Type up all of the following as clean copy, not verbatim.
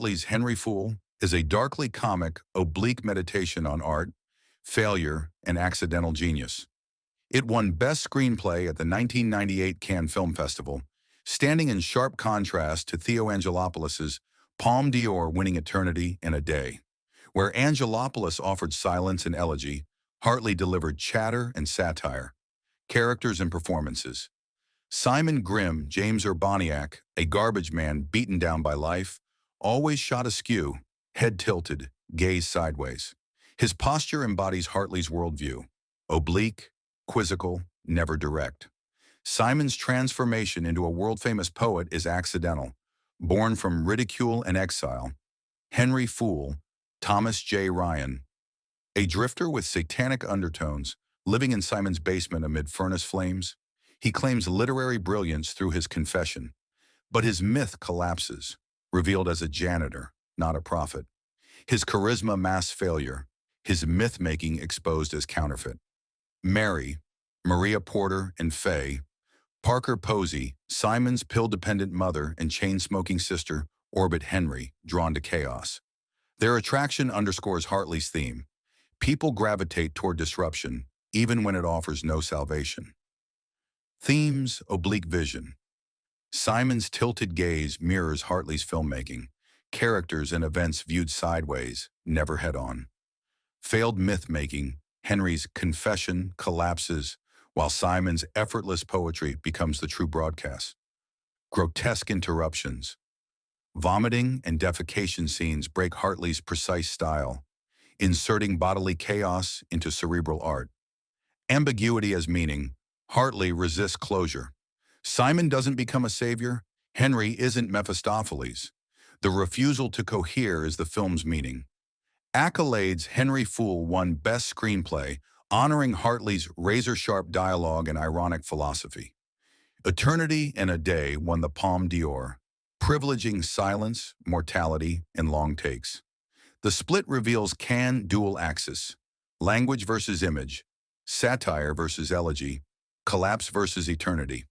Hartley's Henry Fool is a darkly comic, oblique meditation on art, failure, and accidental genius. It won Best Screenplay at the 1998 Cannes Film Festival, standing in sharp contrast to Theo Angelopoulos' Palme d'Or winning Eternity in a Day. Where Angelopoulos offered silence and elegy, Hartley delivered chatter and satire, characters and performances. Simon Grimm, James Urbaniak, a garbage man beaten down by life, always shot askew, head tilted, gaze sideways. His posture embodies Hartley's worldview, oblique, quizzical, never direct. Simon's transformation into a world-famous poet is accidental, born from ridicule and exile. Henry Fool, Thomas J. Ryan, a drifter with satanic undertones, living in Simon's basement amid furnace flames. He claims literary brilliance through his confession, but his myth collapses, revealed as a janitor, not a prophet. His charisma mass failure, his myth-making exposed as counterfeit. Mary, Maria Porter, and Faye, Parker Posey, Simon's pill-dependent mother and chain-smoking sister, orbit Henry, drawn to chaos. Their attraction underscores Hartley's theme. People gravitate toward disruption, even when it offers no salvation. Themes, oblique vision. Simon's tilted gaze mirrors Hartley's filmmaking, characters and events viewed sideways, never head-on. Failed myth-making, Henry's confession collapses, while Simon's effortless poetry becomes the true broadcast. Grotesque interruptions. Vomiting and defecation scenes break Hartley's precise style, inserting bodily chaos into cerebral art. Ambiguity as meaning. Hartley resists closure. Simon doesn't become a savior. Henry isn't Mephistopheles. The refusal to cohere is the film's meaning. Accolades. Henry Fool won Best Screenplay, honoring Hartley's razor-sharp dialogue and ironic philosophy. Eternity in a Day won the Palme d'Or, privileging silence, mortality, and long takes. The split reveals Cannes dual axis, language versus image, satire versus elegy, collapse versus eternity.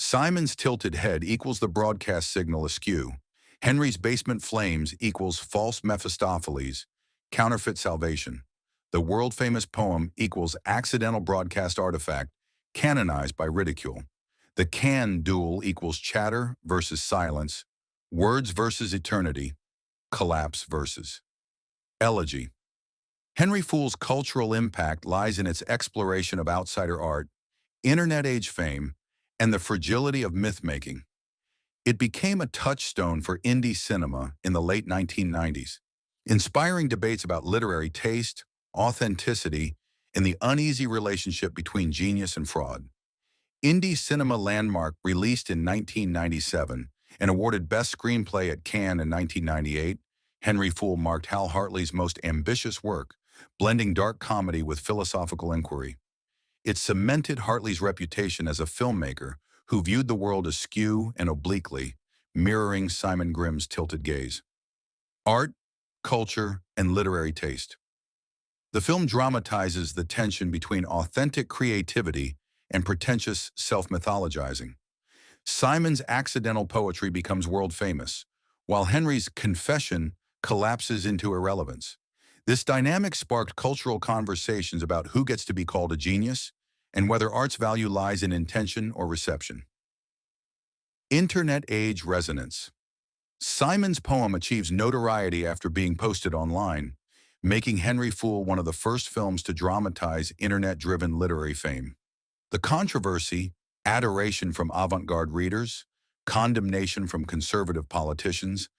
Simon's tilted head equals the broadcast signal askew. Henry's basement flames equals false Mephistopheles, counterfeit salvation. The world-famous poem equals accidental broadcast artifact, canonized by ridicule. The Cannes duel equals chatter versus silence, words versus eternity, collapse versus elegy. Henry Fool's cultural impact lies in its exploration of outsider art, internet-age fame, and the fragility of myth-making. It became a touchstone for indie cinema in the late 1990s, inspiring debates about literary taste, authenticity, and the uneasy relationship between genius and fraud. Indie Cinema Landmark, released in 1997 and awarded Best Screenplay at Cannes in 1998, Henry Fool marked Hal Hartley's most ambitious work, blending dark comedy with philosophical inquiry. It cemented Hartley's reputation as a filmmaker who viewed the world askew and obliquely, mirroring Simon Grimm's tilted gaze. Art, culture, and literary taste. The film dramatizes the tension between authentic creativity and pretentious self-mythologizing. Simon's accidental poetry becomes world-famous, while Henry's confession collapses into irrelevance. This dynamic sparked cultural conversations about who gets to be called a genius and whether art's value lies in intention or reception. Internet-age resonance. Simon's poem achieves notoriety after being posted online, making Henry Fool one of the first films to dramatize internet-driven literary fame. The controversy, adoration from avant-garde readers, condemnation from conservative politicians,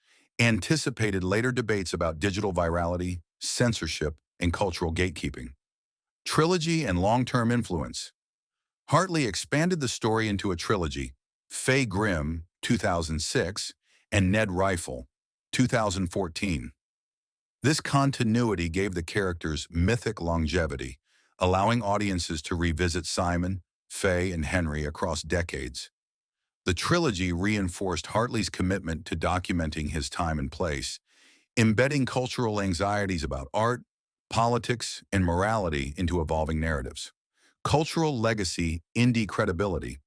anticipated later debates about digital virality, censorship, and cultural gatekeeping. Trilogy and long-term influence. Hartley expanded the story into a trilogy, Faye Grimm, 2006, and Ned Rifle, 2014. This continuity gave the characters mythic longevity, allowing audiences to revisit Simon, Faye, and Henry across decades. The trilogy reinforced Hartley's commitment to documenting his time and place, embedding cultural anxieties about art, politics, and morality into evolving narratives. Cultural legacy, indie credibility.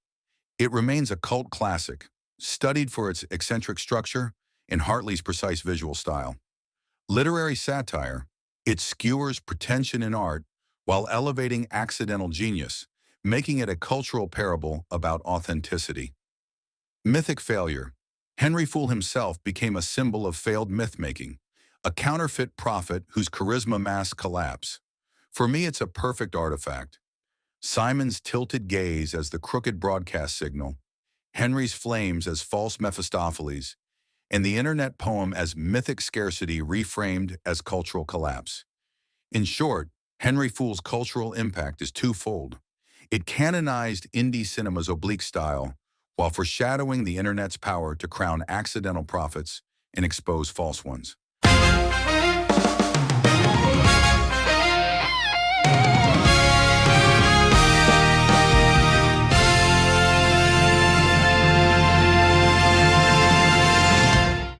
It remains a cult classic, studied for its eccentric structure in Hartley's precise visual style. Literary satire, it skewers pretension in art while elevating accidental genius, making it a cultural parable about authenticity. Mythic failure. Henry Fool himself became a symbol of failed myth-making, a counterfeit prophet whose charisma masked collapse. For me, it's a perfect artifact. Simon's tilted gaze as the crooked broadcast signal, Henry's flames as false Mephistopheles, and the internet poem as mythic scarcity reframed as cultural collapse. In short, Henry Fool's cultural impact is twofold. It canonized indie cinema's oblique style while foreshadowing the internet's power to crown accidental prophets and expose false ones.